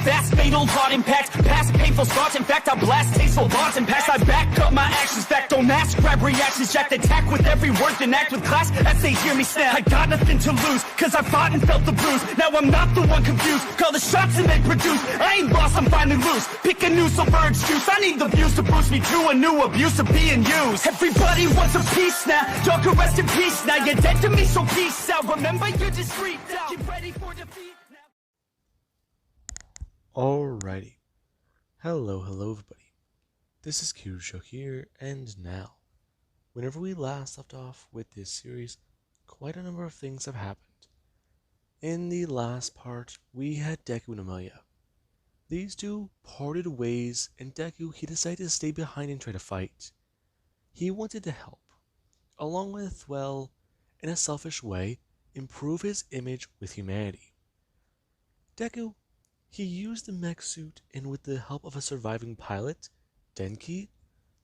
fast, fatal heart impact. Past painful scars, in fact, I blast tasteful thoughts and past. I back up my actions, fact, don't ask, grab reactions, jacked, attack with every word, then act with class as they hear me snap. I got nothing to lose, cause I fought and felt the bruise. Now I'm not the one confused, call the shots and they produce. I ain't lost, I'm finally loose, pick a new silver excuse. I need the views to boost me to a new abuse of being used. Everybody wants a piece now, y'all can rest in peace now. You're dead to me, so peace out. Remember, you're discreet now. Get ready for defeat now. Alrighty. Hello everybody. This is Kyusho here, and now, whenever we last left off with this series, quite a number of things have happened. In the last part, we had Deku and Amelia. These two parted ways, and Deku, he decided to stay behind and try to fight. He wanted to help, along with, well, in a selfish way, improve his image with humanity. Deku, he used the mech suit, and with the help of a surviving pilot, Denki,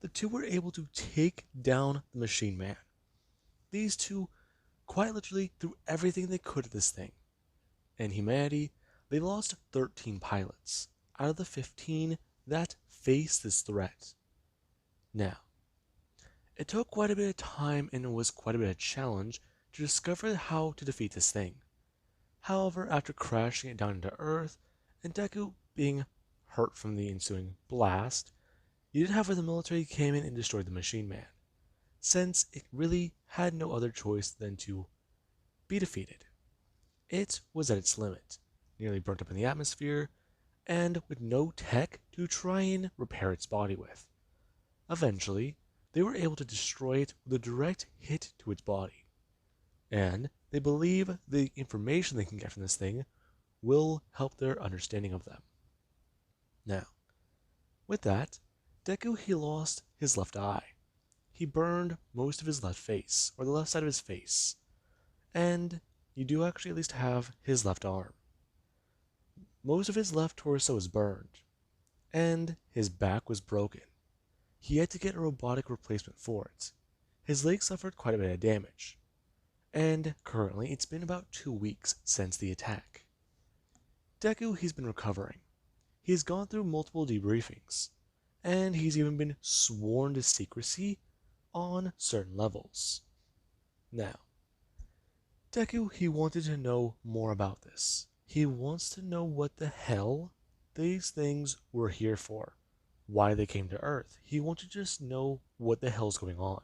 the two were able to take down the Machine Man. These two quite literally threw everything they could at this thing. And humanity, they lost 13 pilots out of the 15 that faced this threat. Now, it took quite a bit of time and it was quite a bit of a challenge to discover how to defeat this thing. However, after crashing it down into Earth, and Deku being hurt from the ensuing blast, you did have where the military came in and destroyed the Machine Man, since it really had no other choice than to be defeated. It was at its limit, nearly burnt up in the atmosphere, and with no tech to try and repair its body with. Eventually, they were able to destroy it with a direct hit to its body, and they believe the information they can get from this thing will help their understanding of them. Now, with that, Deku, he lost his left eye. He burned most of his left face, or the left side of his face, and you do actually at least have his left arm. Most of his left torso was burned, and his back was broken. He had to get a robotic replacement for it. His leg suffered quite a bit of damage, and currently it's been about 2 weeks since the attack. Deku, he's been recovering. He's gone through multiple debriefings, and he's even been sworn to secrecy on certain levels. Now, Deku, he wanted to know more about this. He wants to know what the hell these things were here for, why they came to Earth. He wanted to just know what the hell's going on.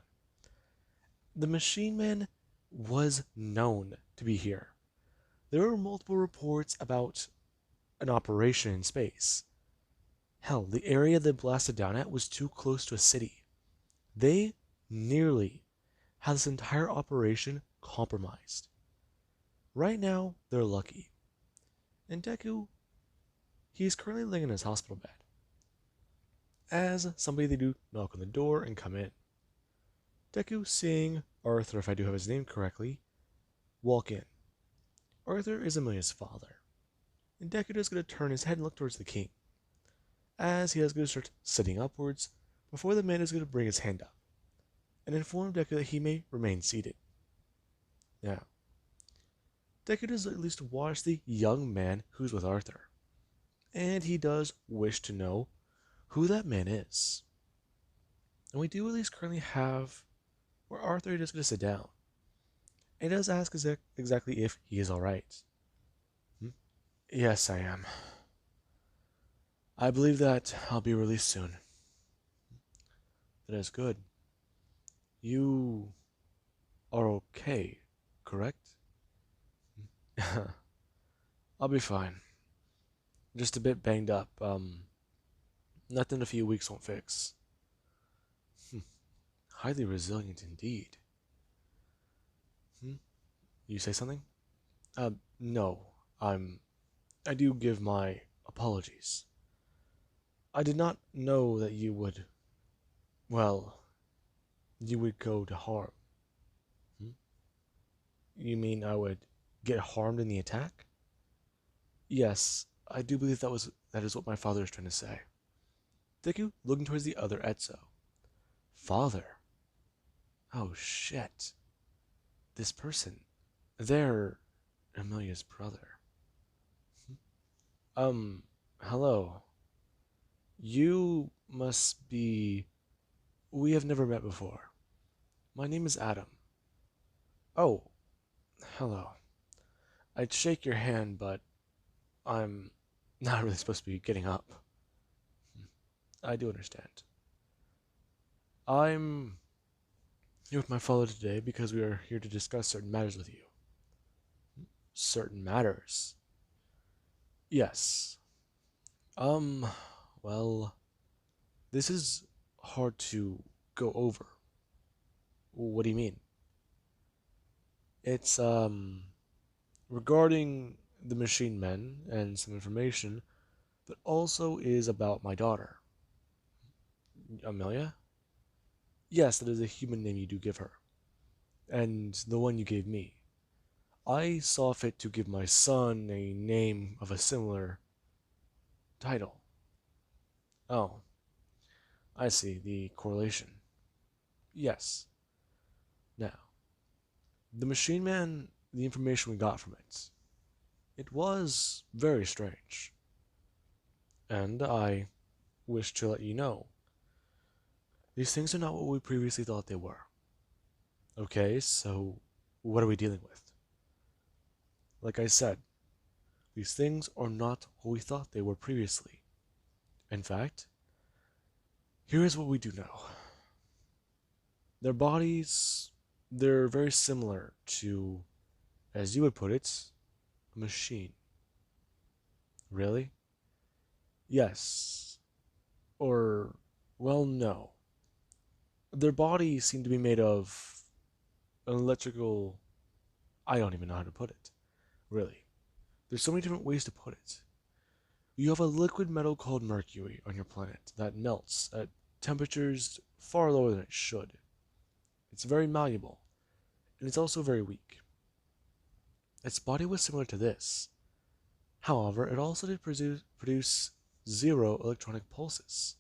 The Machine Man was known to be here. There were multiple reports about an operation in space. Hell, the area they blasted down at was too close to a city. They nearly had this entire operation compromised. Right now, they're lucky. And Deku, he's currently laying in his hospital bed. As somebody, they do knock on the door and come in. Deku, seeing Arthur, if I do have his name correctly, walk in. Arthur is Amelia's father, and Deku is going to turn his head and look towards the king, as he is going to start sitting upwards before the man is going to bring his hand up and inform Deku that he may remain seated. Now, Deku does at least watch the young man who's with Arthur, and he does wish to know who that man is. And we do at least currently have where Arthur is going to sit down, and does ask exactly if he is alright. Yes, I am. I believe that I'll be released soon. That is good. You are okay, correct? I'll be fine. Just a bit banged up. Nothing a few weeks won't fix. Highly resilient indeed. You say something? No. I do give my apologies. I did not know that you would, well, you would go to harm. You mean I would get harmed in the attack? Yes, I do believe that is what my father is trying to say. Deku, looking towards the other Etso. Father? Oh shit. This person. They're Amelia's brother. Hello. You must be... We have never met before. My name is Adam. Oh, hello. I'd shake your hand, but I'm not really supposed to be getting up. I do understand. I'm here with my father today because we are here to discuss certain matters with you. Certain matters? Yes. Um, well, this is hard to go over. What do you mean? It's, regarding the machine men and some information that also is about my daughter. Amelia? Yes, that is a human name you do give her. And the one you gave me. I saw fit to give my son a name of a similar title. Oh, I see the correlation. Yes. Now, the machine man, the information we got from it, it was very strange. And I wish to let you know, these things are not what we previously thought they were. Okay, so what are we dealing with? Like I said, these things are not what we thought they were previously. In fact, here is what we do know. Their bodies, they're very similar to, as you would put it, a machine. Really? Yes. Or, well, no. Their bodies seem to be made of an electrical. I don't even know how to put it. Really. There's so many different ways to put it. You have a liquid metal called mercury on your planet that melts at temperatures far lower than it should. It's very malleable, and it's also very weak. Its body was similar to this. However, it also did produce zero electronic pulses.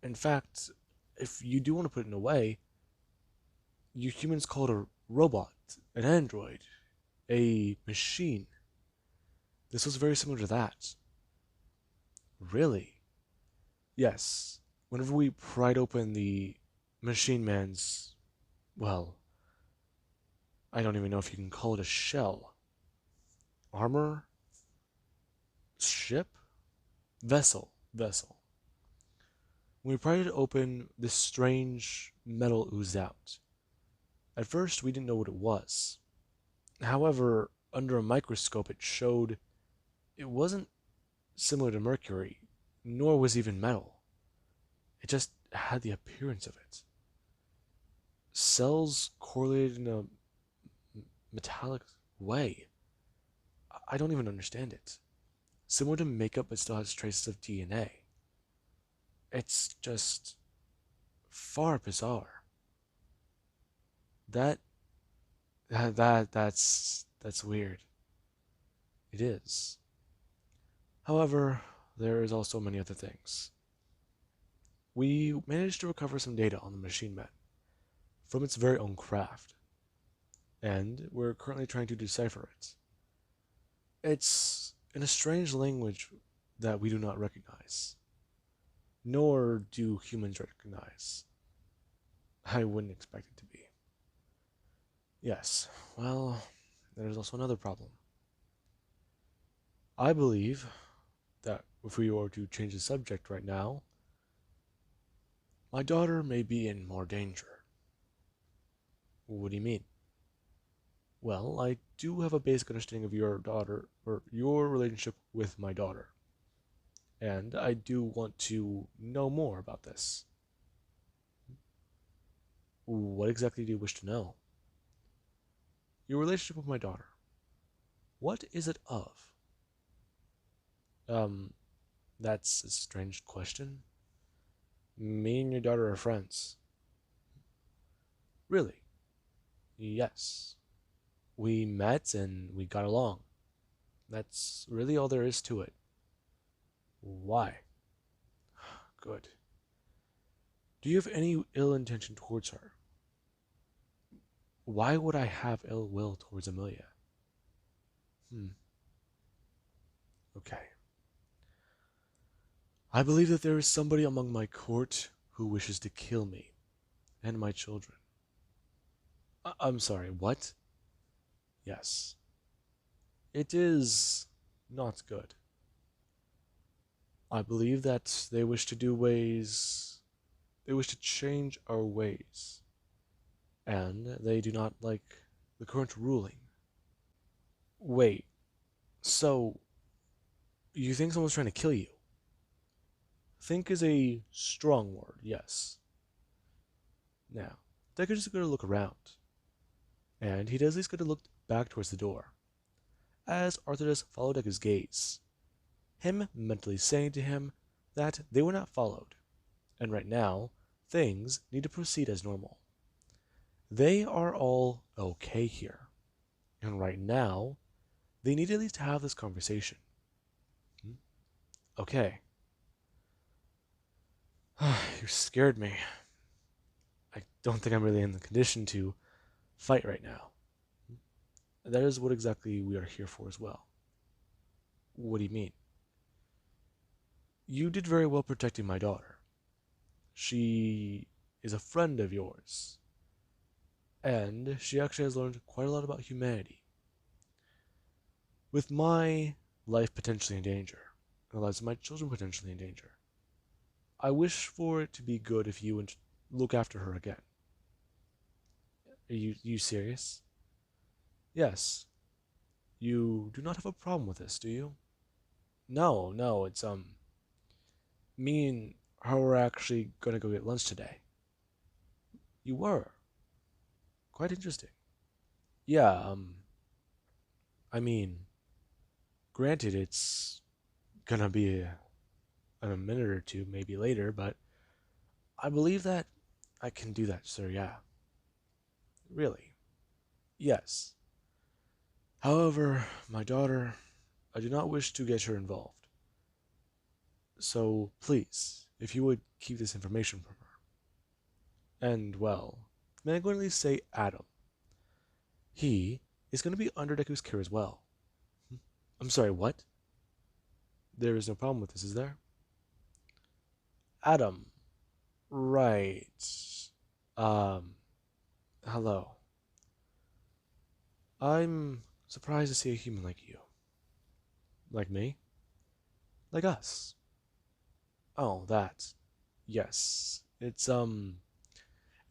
In fact, if you do want to put it in a way, you humans call it a robot, an android, a machine. This was very similar to that. Really? Yes. Whenever we pried open the machine man's, well, I don't even know if you can call it a shell. Armor? Ship? Vessel. When we pried it open, this strange metal oozed out. At first, we didn't know what it was. However, under a microscope, it showed it wasn't similar to mercury, nor was even metal. It just had the appearance of it. Cells correlated in a metallic way. I don't even understand it. Similar to makeup, but still has traces of DNA. It's just far bizarre. That that's weird. It is. However, there is also many other things. We managed to recover some data on the machine man from its very own craft, and we're currently trying to decipher it. It's in a strange language that we do not recognize, nor do humans recognize. I wouldn't expect it to be. Yes, well, there's also another problem. I believe that if we were to change the subject right now, my daughter may be in more danger. What do you mean? Well, I do have a basic understanding of your daughter, or your relationship with my daughter. And I do want to know more about this. What exactly do you wish to know? Your relationship with my daughter. What is it of? Um, that's a strange question. Me and your daughter are friends. Really? Yes. We met and we got along. That's really all there is to it. Why? Good. Do you have any ill intention towards her? Why would I have ill will towards Amelia? Hmm. Okay. I believe that there is somebody among my court who wishes to kill me and my children. I'm sorry, what? Yes. It is not good. I believe that they wish to do ways. They wish to change our ways. And they do not like the current ruling. Wait, so you think someone's trying to kill you? Think is a strong word, yes. Now, Deku is going to look around, and he does at least going to look back towards the door, as Arthur does follow Deku's gaze, him mentally saying to him that they were not followed, and right now, things need to proceed as normal. They are all okay here, and right now, they need at least to have this conversation. Okay. You scared me. I don't think I'm really in the condition to fight right now. That is what exactly we are here for as well. What do you mean? You did very well protecting my daughter. She is a friend of yours, and she actually has learned quite a lot about humanity. With my life potentially in danger, and the lives of my children potentially in danger, I wish for it to be good if you would look after her again. Are you serious? Yes. You do not have a problem with this, do you? No, it's me and her were actually gonna go get lunch today. You were? Quite interesting. Yeah, I mean, granted it's gonna be in a minute or two, maybe later, but I believe that I can do that, sir, yeah. Really? Yes. However, my daughter, I do not wish to get her involved. So, please, if you would keep this information from her. And, well, may I go at least say Adam? He is going to be under Deku's care as well. I'm sorry, what? There is no problem with this, is there? Adam. Right. Um, hello. I'm surprised to see a human like you. Like me? Like us. Oh, that. Yes. It's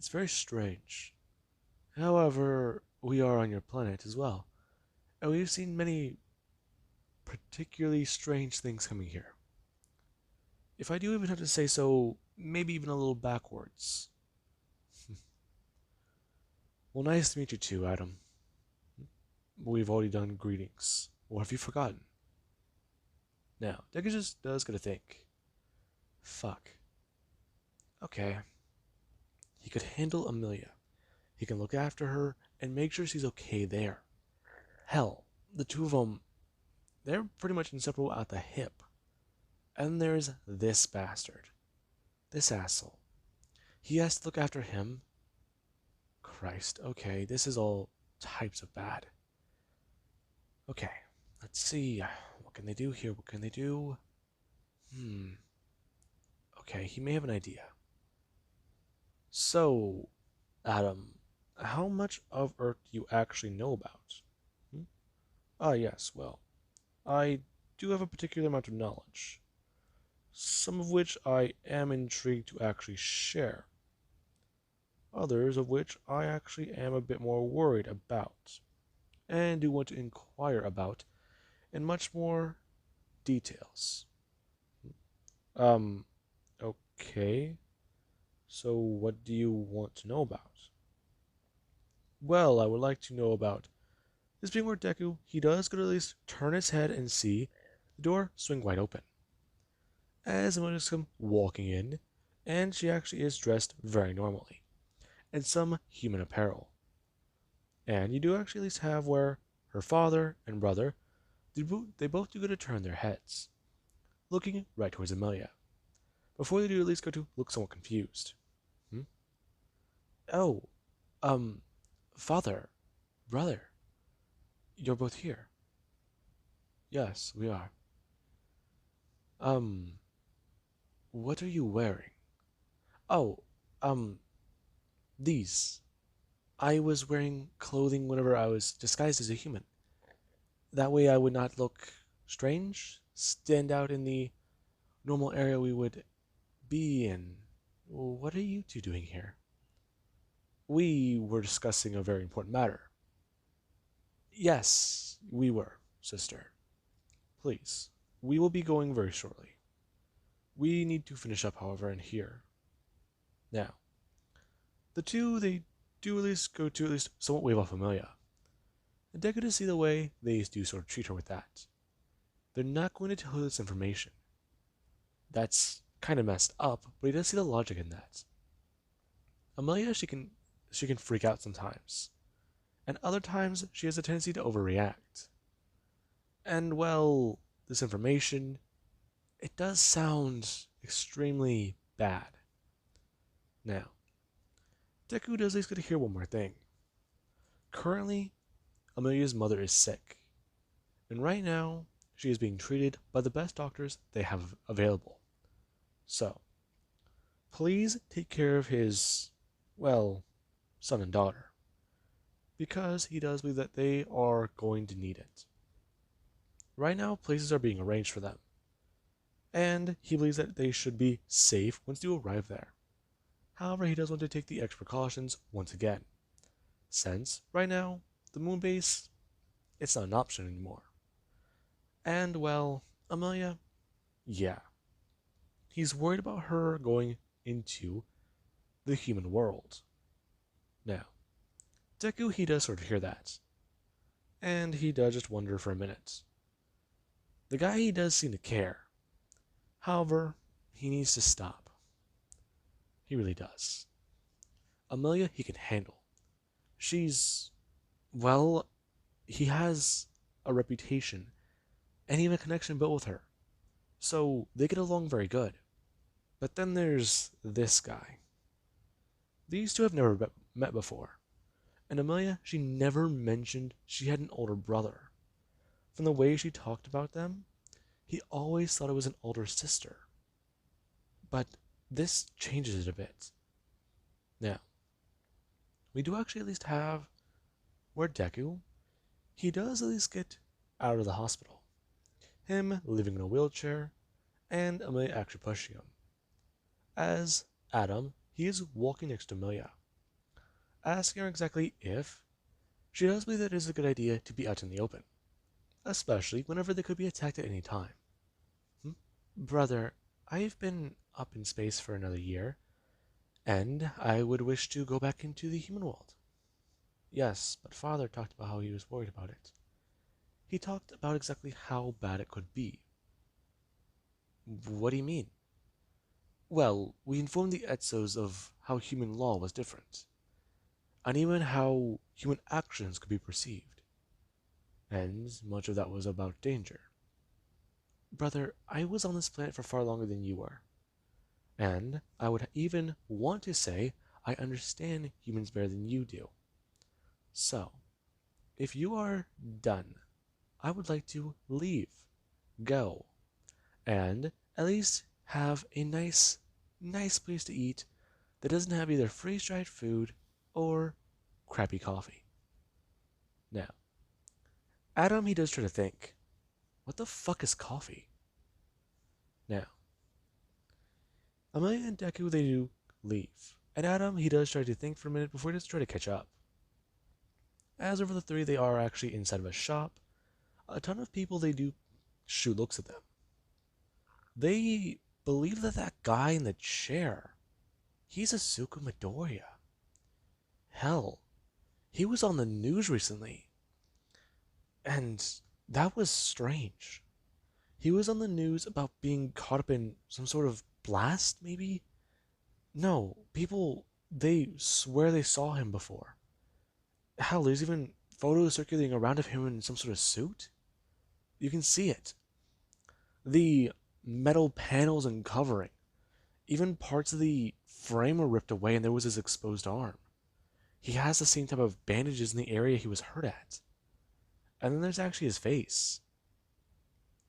very strange. However, we are on your planet as well, and we've seen many particularly strange things coming here. If I do even have to say so, maybe even a little backwards. Well, nice to meet you too, Adam. We've already done greetings. Or have you forgotten? Now, Deku just does gotta think. Fuck. Okay. He could handle Amelia. He can look after her and make sure she's okay there. Hell, the two of them, they're pretty much inseparable at the hip. And there's this bastard. This asshole. He has to look after him. Christ, okay, this is all types of bad. Okay, let's see. What can they do here? What can they do? Okay, he may have an idea. So, Adam, how much of Earth do you actually know about? Ah, yes, well, I do have a particular amount of knowledge, some of which I am intrigued to actually share, others of which I actually am a bit more worried about, and do want to inquire about in much more details. Um, okay. So what do you want to know about? Well, I would like to know about this being where Deku, he does get to at least turn his head and see the door swing wide open. As Emily come walking in, and she actually is dressed very normally, in some human apparel. And you do actually at least have where her father and brother, they both do go to turn their heads, looking right towards Amelia, before they do at least go to look somewhat confused. Oh, um, father, brother, you're both here. Yes, we are. Um, What are you wearing? Oh, um, these. I was wearing clothing whenever I was disguised as a human. That way I would not look strange, stand out in the normal area we would be in. What are you two doing here? We were discussing a very important matter. Yes, we were, sister. Please, we will be going very shortly. We need to finish up, however, in here. Now, the two, they do at least go to at least somewhat wave off Amelia. And Deku to see the way they do sort of treat her with that. They're not going to tell her this information. That's kind of messed up, but he does see the logic in that. Amelia, she can freak out sometimes, and other times she has a tendency to overreact. And well, this information, it does sound extremely bad. Now, Deku does at least get to hear one more thing. Currently, Amelia's mother is sick, and right now she is being treated by the best doctors they have available. So, please take care of his, well, son and daughter, because he does believe that they are going to need it. Right now, places are being arranged for them, and he believes that they should be safe once you arrive there. However, he does want to take the extra precautions once again, since, right now, the moon base, it's not an option anymore. And, well, Amelia, yeah, he's worried about her going into the human world. Now, Deku, he does sort of hear that, and he does just wonder for a minute. The guy, he does seem to care. However, he needs to stop. He really does. Amelia, he can handle. She's, well, he has a reputation and even a connection built with her. So they get along very good. But then there's this guy. These two have never met before. And Amelia, she never mentioned she had an older brother. From the way she talked about them, he always thought it was an older sister. But this changes it a bit. Now, we do actually at least have where Deku, he does at least get out of the hospital. Him living in a wheelchair, and Amelia actually pushing him. As Adam, he is walking next to Amelia, asking her exactly if she does believe that it is a good idea to be out in the open, especially whenever they could be attacked at any time. Brother, I've been up in space for another year, and I would wish to go back into the human world. Yes, but Father talked about how he was worried about it. He talked about exactly how bad it could be. What do you mean? Well, we informed the Etzos of how human law was different, and even how human actions could be perceived. And much of that was about danger. Brother, I was on this planet for far longer than you were. And I would even want to say I understand humans better than you do. So, if you are done, I would like to leave, go, and at least have a nice place to eat that doesn't have either freeze-dried food or crappy coffee. Now, Adam, he does try to think, what the fuck is coffee? Now, Amelia and Deku, they do leave, and Adam, he does try to think for a minute before he does try to catch up. As over the three, they are actually inside of a shop. A ton of people, they do shoot looks at them. They believe that that guy in the chair, he's Asuka Midoriya. Hell, he was on the news recently. And that was strange. He was on the news about being caught up in some sort of blast, maybe? No, people, they swear they saw him before. Hell, there's even photos circulating around of him in some sort of suit. You can see it. The metal panels and covering. Even parts of the frame were ripped away and there was his exposed arm. He has the same type of bandages in the area he was hurt at. And then there's actually his face.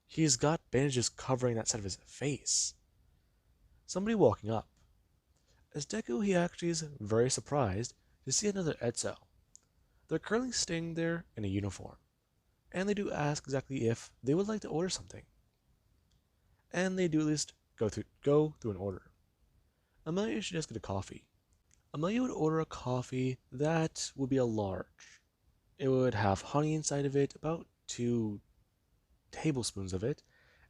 He's got bandages covering that side of his face. somebody walking up. As Deku, he actually is very surprised to see another Etso. They're currently staying there in a uniform, and they do ask exactly if they would like to order something. And they do at least go through an order. Amelia should just get a coffee. Amelia would order a coffee that would be a large. It would have honey inside of it, about 2 tablespoons of it,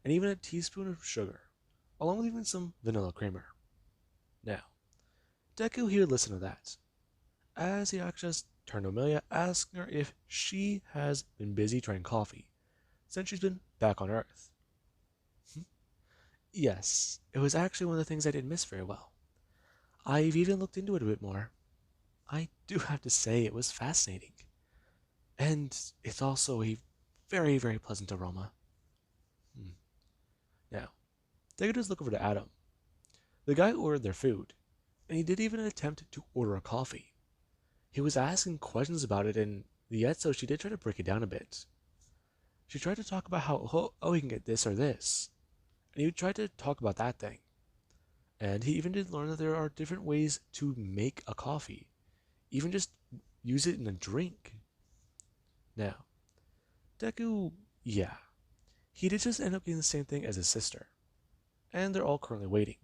and even a teaspoon of sugar, along with even some vanilla creamer. Now, Deku here listened to that, as he actually just turned to Amelia, asking her if she has been busy trying coffee since she's been back on Earth. Yes, it was actually one of the things I didn't miss very well. I've even looked into it a bit more. I do have to say it was fascinating. And it's also a very, very pleasant aroma. Now, Deku does look over to Adam. The guy ordered their food, and he did even attempt to order a coffee. He was asking questions about it, and the Etso, she did try to break it down a bit. She tried to talk about how, he can get this or this, and he tried to talk about that thing. And he even did learn that there are different ways to make a coffee, even just use it in a drink. Now, Deku, yeah, he did just end up getting the same thing as his sister, and they're all currently waiting.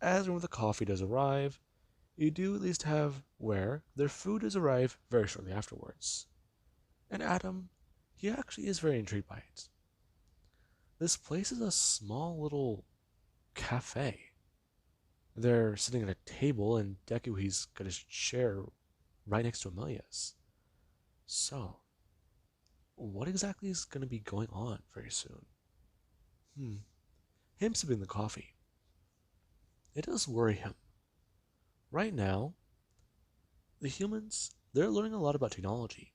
As when the coffee does arrive, you do at least have where their food does arrive very shortly afterwards. And Adam, he actually is very intrigued by it. This place is a small little cafe. They're sitting at a table, and Deku, he's got his chair right next to Amelia's. So, what exactly is going to be going on very soon? Him sipping the coffee. It does worry him. Right now, the humans, they're learning a lot about technology.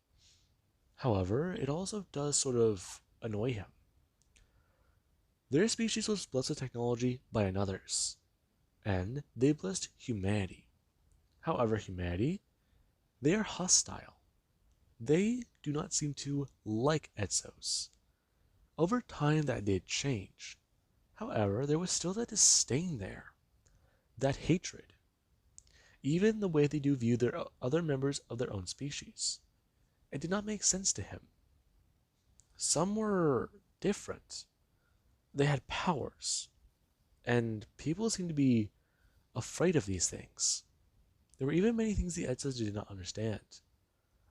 However, it also does sort of annoy him. Their species was blessed with technology by another's, and they blessed humanity. However, humanity, they are hostile. They do not seem to like Etsos. Over time, that did change. However, there was still that disdain there, that hatred. Even the way they do view their other members of their own species. It did not make sense to him. Some were different. They had powers, and people seemed to be afraid of these things. There were even many things the Etsos did not understand.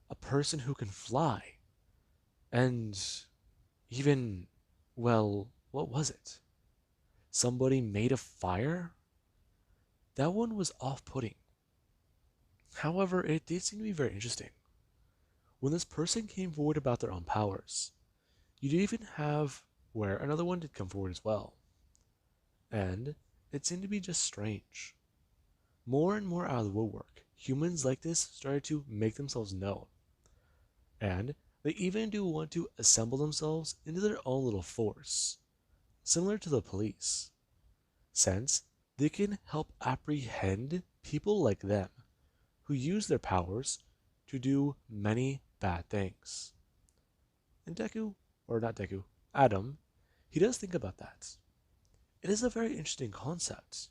A person who can fly, and even, well, what was it? Somebody made of fire? That one was off-putting. However, it did seem to be very interesting. When this person came forward about their own powers, you did even have where another one did come forward as well. And it seemed to be just strange. More and more out of the woodwork, humans like this started to make themselves known. And they even do want to assemble themselves into their own little force, similar to the police, since they can help apprehend people like them who use their powers to do many bad things. And Deku, or not Deku, Adam, he does think about that. It is a very interesting concept.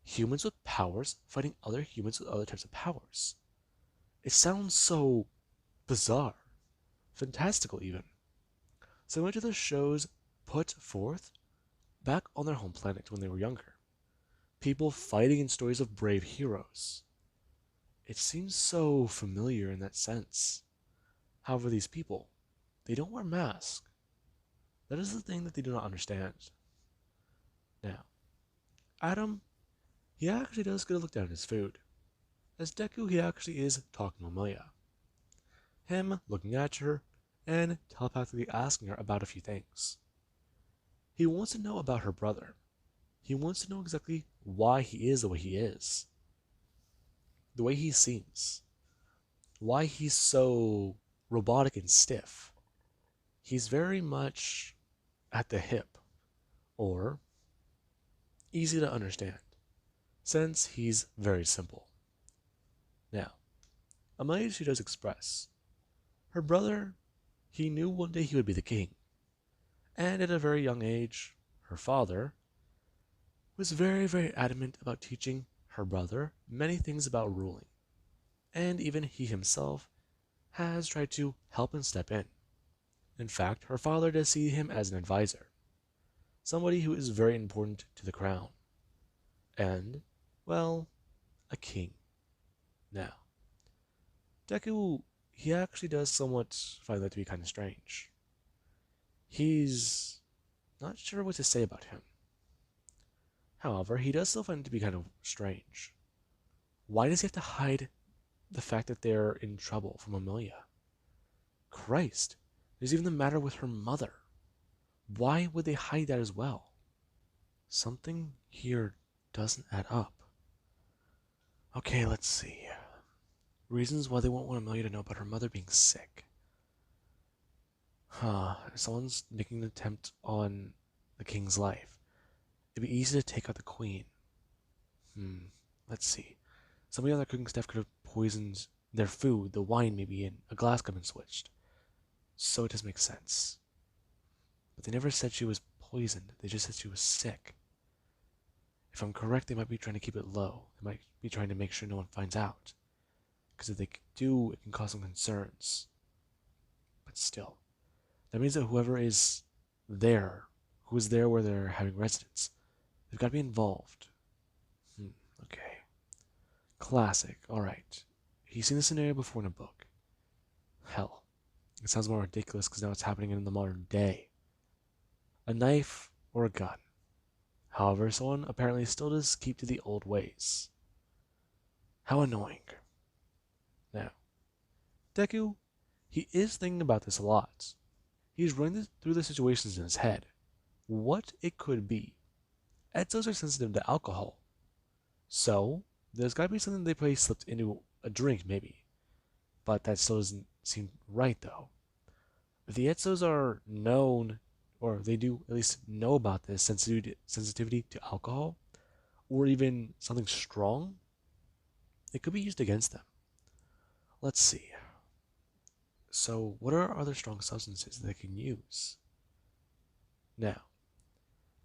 Humans with powers fighting other humans with other types of powers. It sounds so bizarre, fantastical even. Similar to the shows put forth back on their home planet when they were younger. People fighting in stories of brave heroes. It seems so familiar in that sense. However, these people, they don't wear masks. That is the thing that they do not understand. Now, Adam, he actually does get a look down at his food. As Deku, he actually is talking to Amelia. Him looking at her and telepathically asking her about a few things. He wants to know about her brother. He wants to know exactly why he is the way he is. The way he seems. Why he's so robotic and stiff. He's very much at the hip, or easy to understand, since he's very simple. Now, Amelia, she does express. Her brother, he knew one day he would be the king. And at a very young age, her father, was very, very adamant about teaching her brother many things about ruling, and even he himself has tried to help and step in. In fact, her father does see him as an advisor, somebody who is very important to the crown, and, well, a king. Now, Deku, he actually does somewhat find that to be kind of strange. He's not sure what to say about him. However, he does still find it to be kind of strange. Why does he have to hide the fact that they're in trouble from Amelia? Christ, there's even the matter with her mother. Why would they hide that as well? Something here doesn't add up. Okay, let's see. Reasons why they won't want Amelia to know about her mother being sick. If someone's making an attempt on the king's life, it'd be easy to take out the queen. Let's see. Somebody on their cooking staff could have poisoned their food, the wine maybe, and a glass could have been switched. So it does make sense. But they never said she was poisoned, they just said she was sick. If I'm correct, they might be trying to keep it low. They might be trying to make sure no one finds out. Because if they do, it can cause some concerns. But still, that means that whoever is there, who is there where they're having residence, they've got to be involved. Okay. Classic. Alright. He's seen this scenario before in a book. Hell. It sounds more ridiculous because now it's happening in the modern day. A knife or a gun. However, someone apparently still does keep to the old ways. How annoying. Now, Deku, he is thinking about this a lot. He's running through the situations in his head. What it could be. Etzos are sensitive to alcohol. So, there's gotta be something they probably slipped into a drink, maybe. But that still doesn't seem right, though. If the Etzos are known, or they do at least know about this sensitivity to alcohol, or even something strong, it could be used against them. Let's see. So, what are other strong substances that they can use? Now,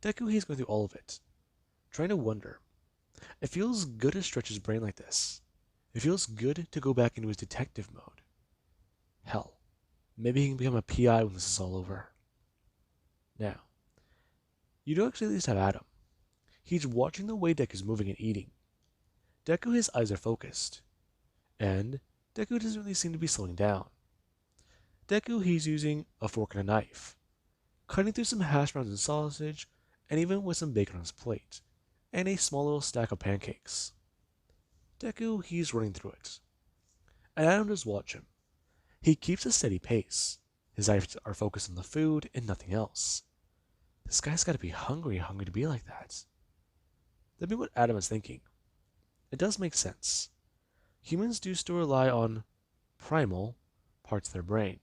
Deku, he's going through all of it, trying to wonder. It feels good to stretch his brain like this. It feels good to go back into his detective mode. Hell, maybe he can become a PI when this is all over. Now, you do actually at least have Adam. He's watching the way Deku's moving and eating. Deku, his eyes are focused. And Deku doesn't really seem to be slowing down. Deku, he's using a fork and a knife, cutting through some hash browns and sausage, and even with some bacon on his plate, and a small little stack of pancakes. Deku, he's running through it. And Adam does watch him. He keeps a steady pace. His eyes are focused on the food and nothing else. This guy's gotta be hungry to be like that. That'd be what Adam is thinking. It does make sense. Humans do still rely on primal parts of their brain.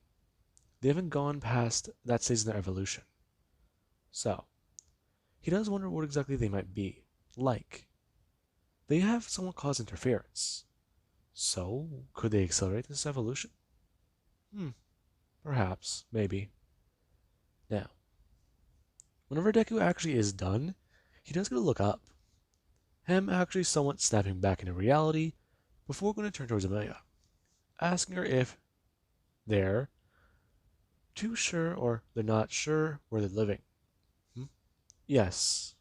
They haven't gone past that stage in their evolution. So, he does wonder what exactly they might be like. They have somewhat caused interference. So, could they accelerate this evolution? Perhaps, maybe. Now, whenever Deku actually is done, he does get to look up. Him actually somewhat snapping back into reality before going to turn towards Amelia, asking her if they're too sure or they're not sure where they're living. Yes.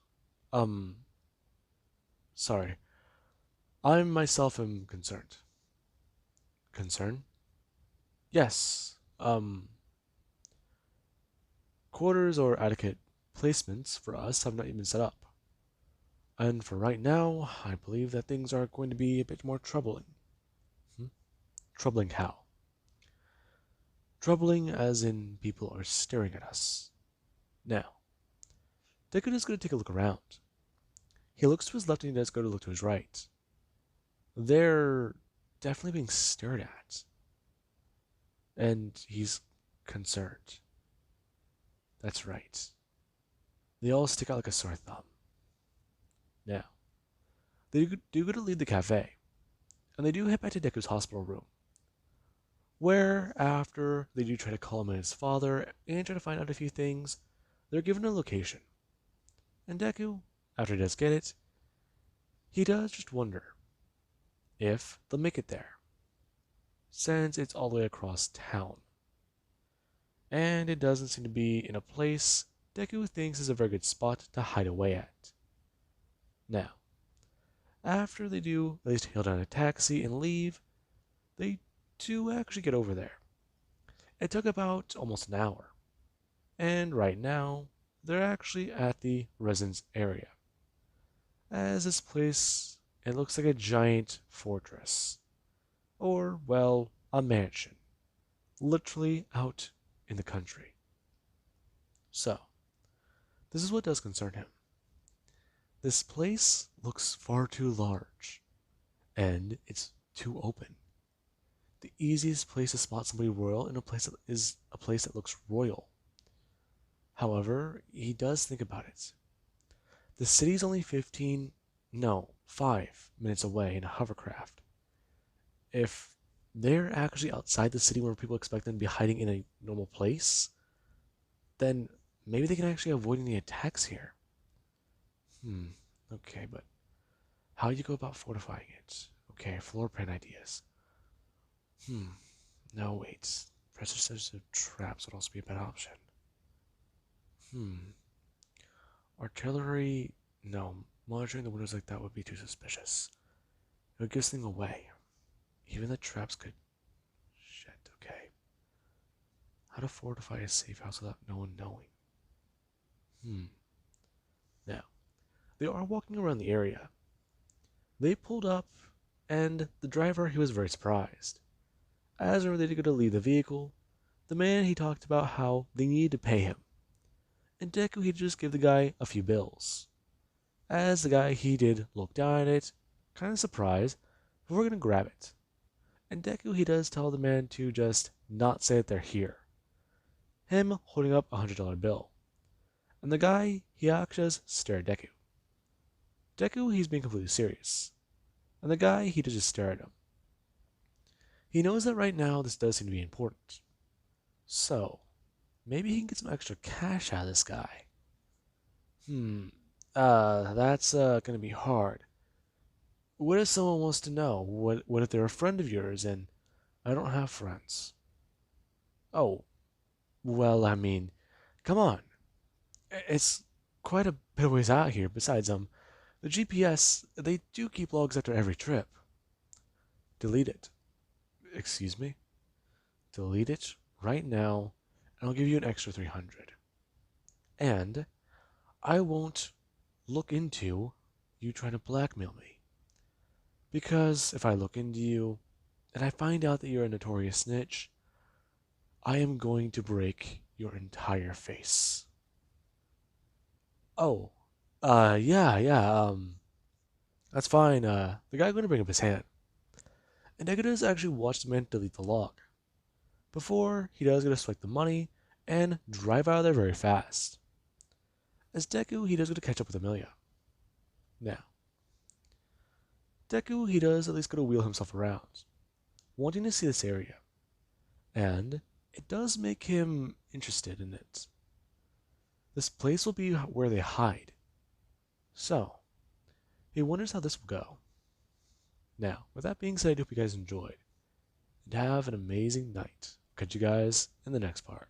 Sorry. I myself am concerned. Concerned? Yes. Quarters or adequate placements for us have not even set up. And for right now, I believe that things are going to be a bit more troubling. Troubling how? Troubling as in people are staring at us. Now, Deku is going to take a look around. He looks to his left and he does go to look to his right. They're definitely being stared at. And he's concerned. That's right. They all stick out like a sore thumb. Now, they do go to leave the cafe, and they do head back to Deku's hospital room, where, after they do try to call him and his father and try to find out a few things, they're given a location. And Deku, after he does get it, he does just wonder if they'll make it there, since it's all the way across town. And it doesn't seem to be in a place Deku thinks is a very good spot to hide away at. Now, after they do at least hail down a taxi and leave, they do actually get over there. It took about almost an hour, and right now, they're actually at the residence area. As this place, it looks like a giant fortress. Or, well, a mansion. Literally out in the country. So, this is what does concern him. This place looks far too large, and it's too open. The easiest place to spot somebody royal in a place that is a place that looks royal. However, he does think about it. The city's only 5 minutes away in a hovercraft. If they're actually outside the city where people expect them to be hiding in a normal place, then maybe they can actually avoid any attacks here. Okay, but how do you go about fortifying it? Okay, floor plan ideas. No, wait. Pressure-sensitive traps would also be a bad option. Artillery, no. Monitoring the windows like that would be too suspicious. It would give something away. Even the traps could... Shit, okay. How to fortify a safe house without no one knowing? Now, they are walking around the area. They pulled up, and the driver, he was very surprised. As they were ready to go to leave the vehicle, the man, he talked about how they needed to pay him. And Deku, he just gave the guy a few bills. As the guy, he did look down at it, kind of surprised, but we're gonna grab it. And Deku, he does tell the man to just not say that they're here. Him holding up a $100 bill. And the guy, he actually just stared at Deku. Deku, he's being completely serious. And the guy, he does just stare at him. He knows that right now this does seem to be important. So, maybe he can get some extra cash out of this guy. That's gonna be hard. What if someone wants to know? What if they're a friend of yours and I don't have friends? Oh, well, I mean, come on. It's quite a bit of ways out here. Besides, the GPS, they do keep logs after every trip. Delete it. Excuse me? Delete it right now, and I'll give you an extra 300. And I won't look into you trying to blackmail me. Because if I look into you and I find out that you're a notorious snitch, I am going to break your entire face. Oh, yeah, that's fine. The guy going to bring up his hand. And Deku does actually watch the man delete the log. Before, he does get to select the money and drive out of there very fast. As Deku, he does get to catch up with Amelia. Now, Deku, he does at least get to wheel himself around, wanting to see this area. And it does make him interested in it. This place will be where they hide. So, he wonders how this will go. Now, with that being said, I hope you guys enjoyed. And have an amazing night. Catch you guys in the next part.